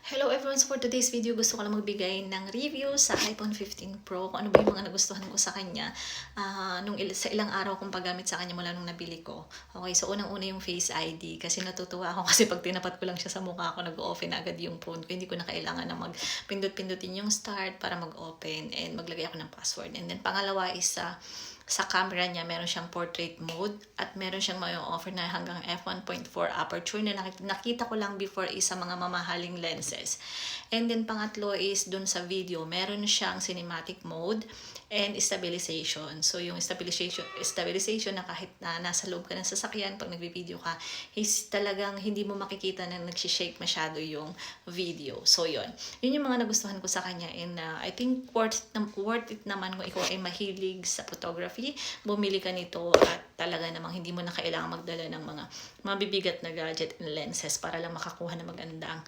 Hello everyone! So for today's video, gusto ko lang magbigay ng review sa iPhone 15 Pro. Kung ano ba yung mga nagustuhan ko sa kanya sa ilang araw kong paggamit sa kanya mula nung nabili ko. Okay, so unang-una yung Face ID. Kasi natutuwa ako kasi pag tinapat ko lang siya sa mukha ko, nag-open agad yung phone ko. Hindi ko na kailangan na magpindot-pindutin yung start para mag-open and maglagay ako ng password. And then pangalawa is sa camera niya, meron siyang portrait mode at meron siyang may offer na hanggang f1.4 aperture na nakita ko lang before is sa mga mamahaling lenses. And then pangatlo is dun sa video, meron siyang cinematic mode and stabilization. So yung stabilization na kahit na nasa loob ka ng sasakyan, pag nagbi-video ka, is talagang hindi mo makikita na nagsishake masyado yung video. So yun yung mga nagustuhan ko sa kanya, and I think worth it naman kung ikaw ay mahilig sa photography, bumili ka nito at talaga namang hindi mo na kailangan magdala ng mga mabibigat na gadget and lenses para lang makakuha ng magandang